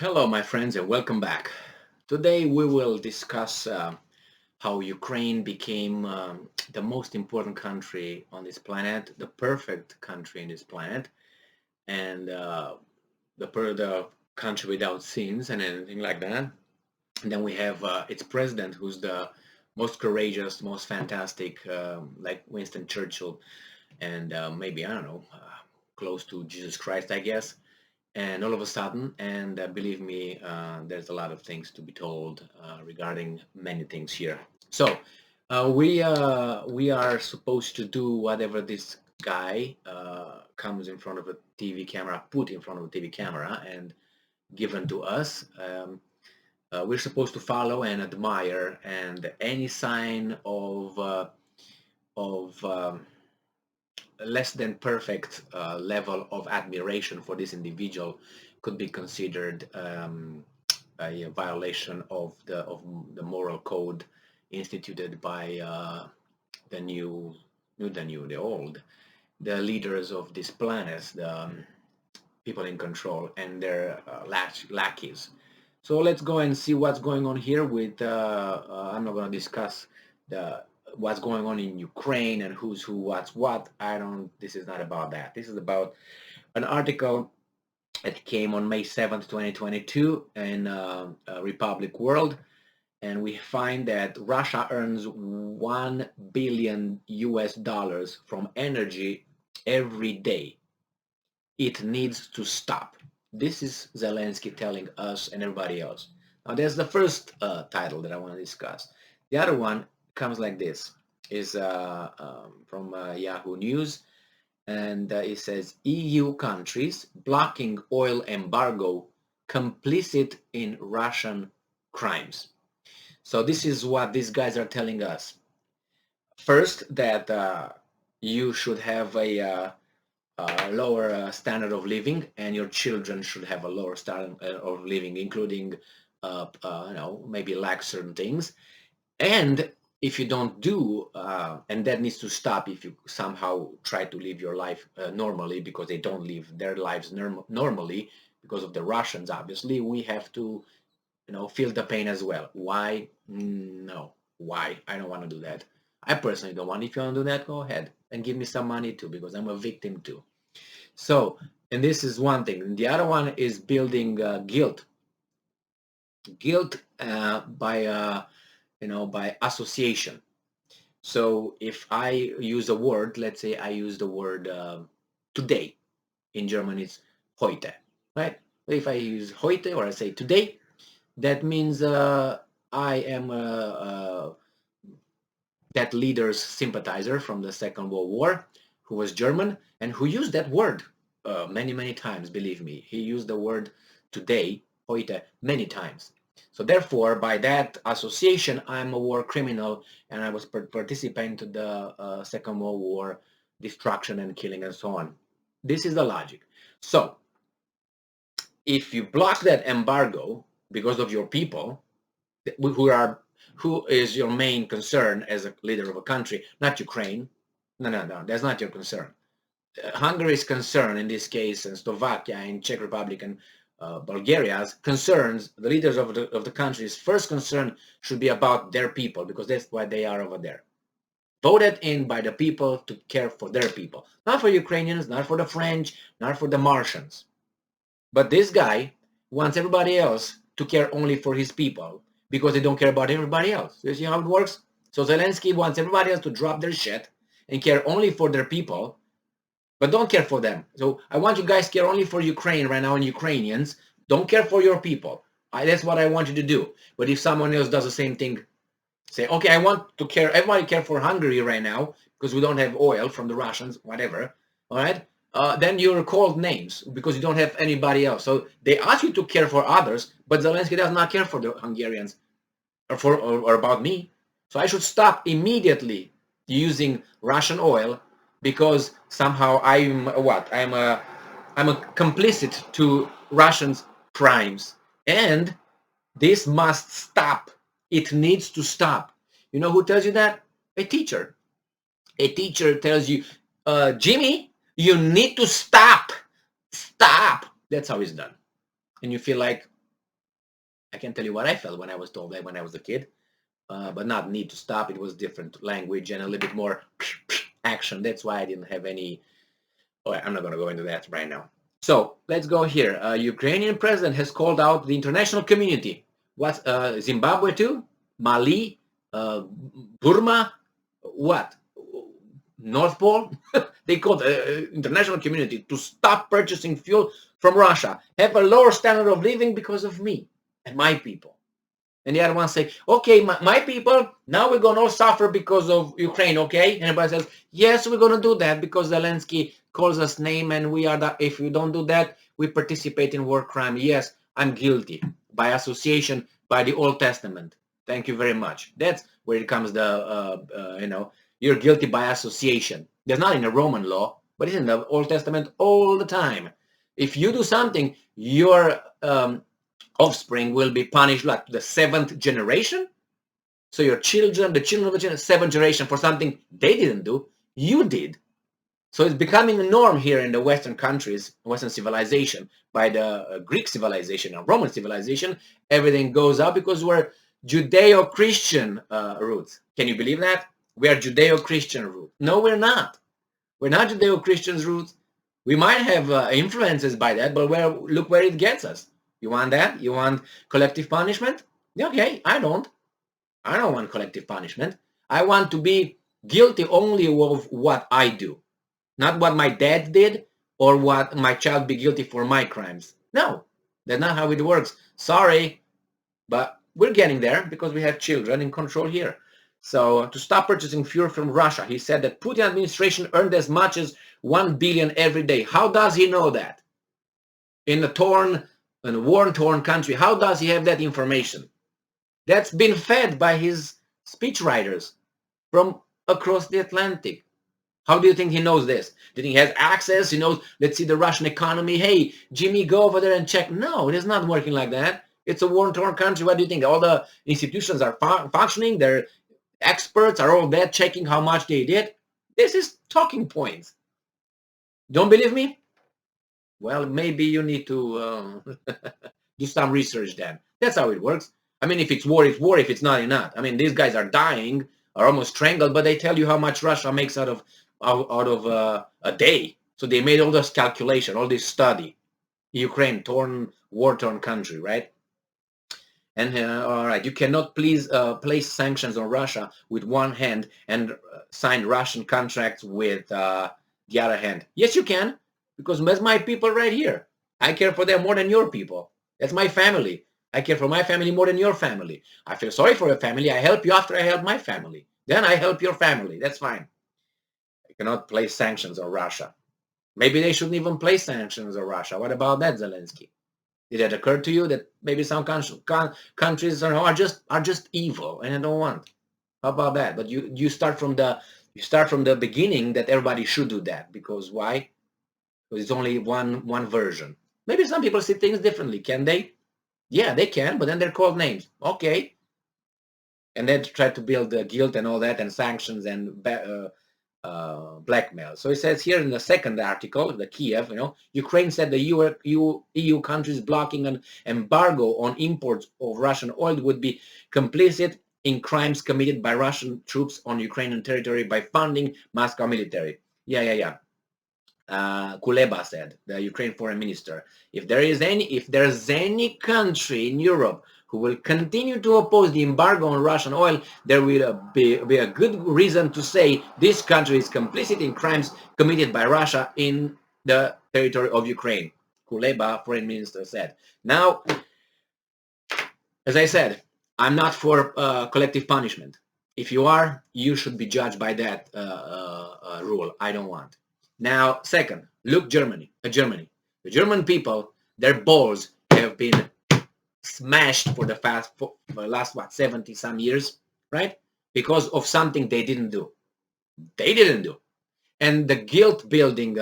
Hello, my friends, and welcome back. Today we will discuss how Ukraine became the most important country on this planet, the perfect country in this planet, and the country without sins and anything like that. And then we have its president, who's the most courageous, most fantastic, like Winston Churchill, and maybe I don't know, close to Jesus Christ, I guess. And all of a sudden, and believe me, there's a lot of things to be told regarding many things here. So we are supposed to do whatever this guy comes in front of a TV camera, put in front of a TV camera, and given to us. We're supposed to follow and admire, and any sign of less than perfect level of admiration for this individual could be considered a violation of the moral code instituted by the the old, the leaders of this planet, the people in control and their lackeys. So let's go and see what's going on here with, I'm not going to discuss the what's going on in Ukraine and who's who, what's what. This is not about that. This is about an article that came on May 7th, 2022 in Republic World. And we find that Russia earns 1 billion US dollars from energy every day. It needs to stop. This is Zelensky telling us and everybody else. Now, there's the first title that I want to discuss. The other one comes like this, is from Yahoo News, and it says EU countries blocking oil embargo complicit in Russian crimes. So this is what these guys are telling us. First, that you should have a lower standard of living, and your children should have a lower standard of living, including, maybe lack certain things. And if you don't do, and that needs to stop if you somehow try to live your life normally, because they don't live their lives normally because of the Russians, obviously, we have to, feel the pain as well. Why? No. Why? I don't want to do that. I personally don't want. If you want to do that, go ahead and give me some money too, because I'm a victim too. So, and this is one thing. The other one is building guilt. Guilt by association. So if I use a word, let's say I use the word today. In German, it's heute, right? If I use heute or I say today, that means I am that leader's sympathizer from the Second World War, who was German and who used that word many, many times. Believe me, he used the word today, heute, many times. So therefore, by that association, I'm a war criminal, and I was participant to the Second World War, destruction and killing and so on. This is the logic. So if you block that embargo because of your people, who is your main concern as a leader of a country, not Ukraine. No, that's not your concern. Hungary's concern in this case, and Slovakia and Czech Republic and Bulgaria's concerns, the leaders of the country's first concern should be about their people, because that's why they are over there. Voted in by the people to care for their people. Not for Ukrainians, not for the French, not for the Martians. But this guy wants everybody else to care only for his people, because they don't care about everybody else. You see how it works? So Zelensky wants everybody else to drop their shit and care only for their people, but don't care for them. So I want you guys to care only for Ukraine right now and Ukrainians. Don't care for your people. That's what I want you to do. But if someone else does the same thing, say, okay, I want to care, everybody care for Hungary right now because we don't have oil from the Russians, whatever, all right? Then you're called names because you don't have anybody else. So they ask you to care for others, but Zelensky does not care for the Hungarians or about me. So I should stop immediately using Russian oil, because somehow I'm what? I'm a complicit to Russians' crimes, and this must stop. It needs to stop. You know who tells you that? A teacher. A teacher tells you, Jimmy, you need to stop. Stop. That's how it's done. And you feel like, I can tell you what I felt when I was told that when I was a kid, but not need to stop. It was different language and a little bit more action. That's why I didn't have any. Oh, I'm not going to go into that right now. So let's go here. Ukrainian president has called out the international community. What? Zimbabwe too? Mali? Burma? What? North Pole? They called the international community to stop purchasing fuel from Russia, have a lower standard of living because of me and my people. And the other one say, okay, my people, now we're going to all suffer because of Ukraine, okay? And everybody says, yes, we're going to do that because Zelensky calls us name and we are that. If we don't do that, we participate in war crime. Yes, I'm guilty by association by the Old Testament. Thank you very much. That's where it comes the, you're guilty by association. There's not in the Roman law, but it's in the Old Testament all the time. If you do something, you're offspring will be punished like the 7th generation. So your children, the children of the 7th generation for something they didn't do, you did. So it's becoming a norm here in the Western countries, Western civilization. By the Greek civilization and Roman civilization, everything goes up because we're Judeo-Christian roots. Can you believe that? We are Judeo-Christian roots. No, we're not. We're not Judeo-Christian roots. We might have influences by that, but look where it gets us. You want that? You want collective punishment? Okay, I don't. I don't want collective punishment. I want to be guilty only of what I do, not what my dad did or what my child be guilty for my crimes. No, that's not how it works. Sorry, but we're getting there because we have children in control here. So to stop purchasing fuel from Russia, he said that Putin administration earned as much as 1 billion every day. How does he know that? In a war-torn country, how does he have that information? That's been fed by his speechwriters from across the Atlantic. How do you think he knows this? Do you think he has access? He knows, let's see the Russian economy. Hey, Jimmy, go over there and check. No, it is not working like that. It's a war-torn country. What do you think? All the institutions are functioning. Their experts are all there checking how much they did. This is talking points. Don't believe me? Well, maybe you need to do some research then. That's how it works. I mean, if it's war, it's war. If it's not, it's not. I mean, these guys are dying, are almost strangled, but they tell you how much Russia makes out of a day. So they made all this calculation, all this study. Ukraine, war-torn country, right? And all right, you cannot please place sanctions on Russia with one hand and sign Russian contracts with the other hand. Yes, you can, because that's my people right here. I care for them more than your people. That's my family. I care for my family more than your family. I feel sorry for your family. I help you after I help my family. Then I help your family. That's fine. I cannot place sanctions on Russia. Maybe they shouldn't even place sanctions on Russia. What about that, Zelensky? Did it occur to you that maybe some countries are just evil and I don't want? How about that? But you start from the beginning that everybody should do that because why? Because it's only one version. Maybe some people see things differently. Can they? Yeah, they can, but then they're called names. Okay. And then try to build the guilt and all that and sanctions and blackmail. So it says here in the second article, the Kiev, Ukraine said the EU countries blocking an embargo on imports of Russian oil would be complicit in crimes committed by Russian troops on Ukrainian territory by funding Moscow military. Yeah. Kuleba said, the Ukraine foreign minister, if there's any country in Europe who will continue to oppose the embargo on Russian oil, there will be a good reason to say this country is complicit in crimes committed by Russia in the territory of Ukraine. Kuleba, foreign minister, said. Now, as I said, I'm not for collective punishment. If you are, you should be judged by that rule. I don't want. Now, second, look Germany. The German people, their balls have been smashed for the last 70 some years, right? Because of something they didn't do. And the guilt building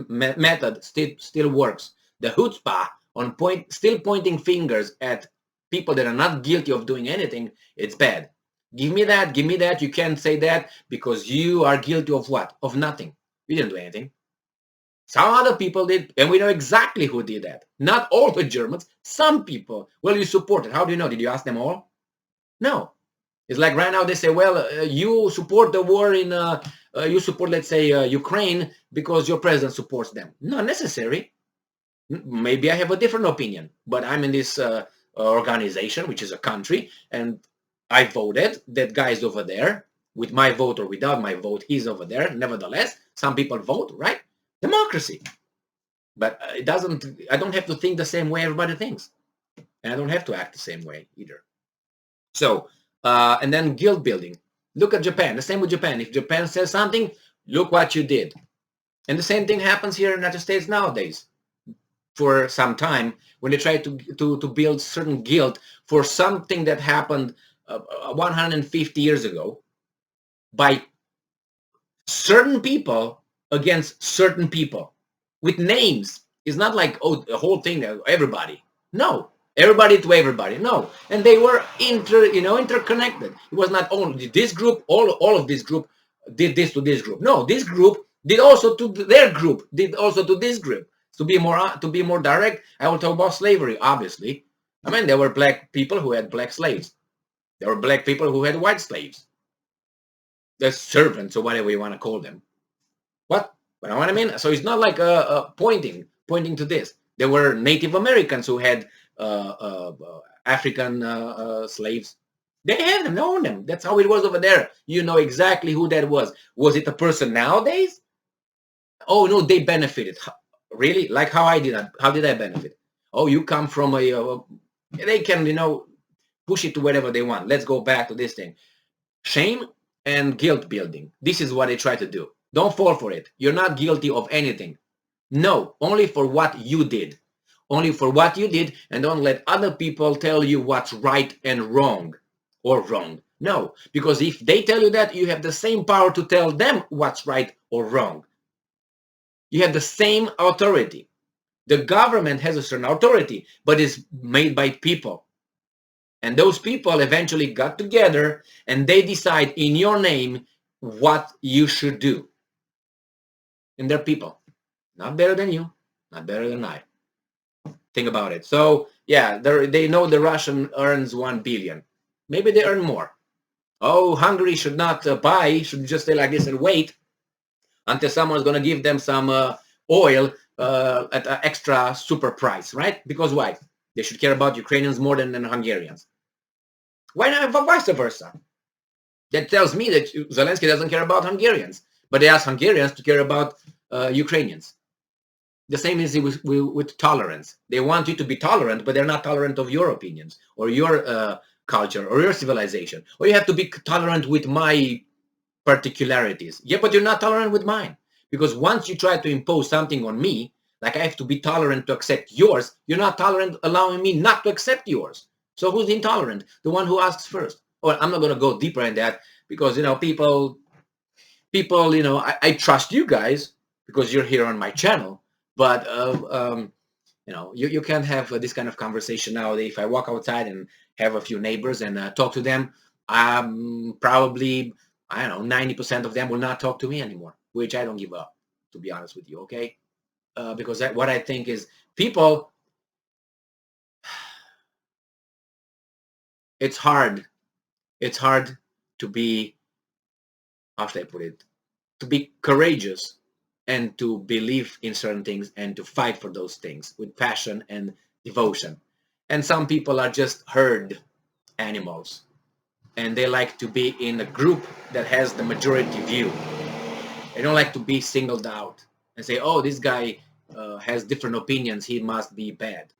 method still works. The chutzpah on still pointing fingers at people that are not guilty of doing anything, it's bad. Give me that. You can't say that because you are guilty of what? Of nothing. You didn't do anything. Some other people did, and we know exactly who did that. Not all the Germans, some people. Well, you supported. How do you know? Did you ask them all? No. It's like right now they say, well, you support the war in, you support, let's say, Ukraine because your president supports them. Not necessary. Maybe I have a different opinion, but I'm in this organization, which is a country, and I voted. That guy is over there. With my vote or without my vote, he's over there. Nevertheless, some people vote, right? Democracy. But it doesn't, I don't have to think the same way everybody thinks. And I don't have to act the same way either. So, and then guilt building. Look at Japan. The same with Japan. If Japan says something, look what you did. And the same thing happens here in the United States nowadays. For some time, when they try to build certain guilt for something that happened 150 years ago by certain people against certain people with names. It's not like, oh, the whole thing, everybody. No, everybody to everybody. No, and they were interconnected. It was not only this group, all of this group did this to this group. No, this group did also to their group, did also to this group. To be more direct, I will talk about slavery. Obviously, I mean there were black people who had black slaves. There were black people who had white slaves. The servants or whatever you want to call them. What? You know what I mean? So it's not like pointing to this. There were Native Americans who had African slaves. They had them, they owned them. That's how it was over there. You know exactly who that was. Was it a person nowadays? Oh no, they benefited. Really? Like how I did that? How did I benefit? Oh, you come from they can push it to whatever they want. Let's go back to this thing. Shame and guilt building. This is what they try to do. Don't fall for it. You're not guilty of anything. No, only for what you did. Only for what you did, and don't let other people tell you what's right and wrong or wrong. No, because if they tell you that, you have the same power to tell them what's right or wrong. You have the same authority. The government has a certain authority, but it's made by people. And those people eventually got together and they decide in your name what you should do. And they're people. Not better than you, not better than I. Think about it. So yeah, they know the Russian earns 1 billion. Maybe they earn more. Oh, Hungary should not buy, should just stay like this and wait until someone's going to give them some oil at an extra super price, right? Because why? They should care about Ukrainians more than Hungarians. Why not vice versa? That tells me that Zelensky doesn't care about Hungarians, but they ask Hungarians to care about Ukrainians. The same is with tolerance. They want you to be tolerant, but they're not tolerant of your opinions or your culture or your civilization. Or you have to be tolerant with my particularities. Yeah, but you're not tolerant with mine. Because once you try to impose something on me, like I have to be tolerant to accept yours, you're not tolerant allowing me not to accept yours. So who's intolerant? The one who asks first. Well, I'm not going to go deeper in that because, people, I trust you guys because you're here on my channel. But, you can't have this kind of conversation nowadays. If I walk outside and have a few neighbors and talk to them, probably, I don't know, 90% of them will not talk to me anymore, which I don't give up, to be honest with you, okay? Because what I think is people, it's hard to be, how should I put it, to be courageous and to believe in certain things and to fight for those things with passion and devotion. And some people are just herd animals and they like to be in a group that has the majority view. They don't like to be singled out and say, oh, this guy has different opinions, he must be bad.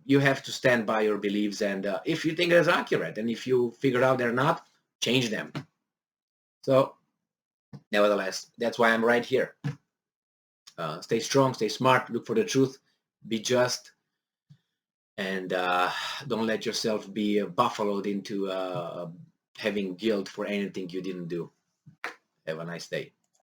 You have to stand by your beliefs, and if you think it's accurate, and if you figure out they're not, change them. So, nevertheless, that's why I'm right here. Stay strong, stay smart, look for the truth, be just, and don't let yourself be buffaloed into having guilt for anything you didn't do. Have a nice day.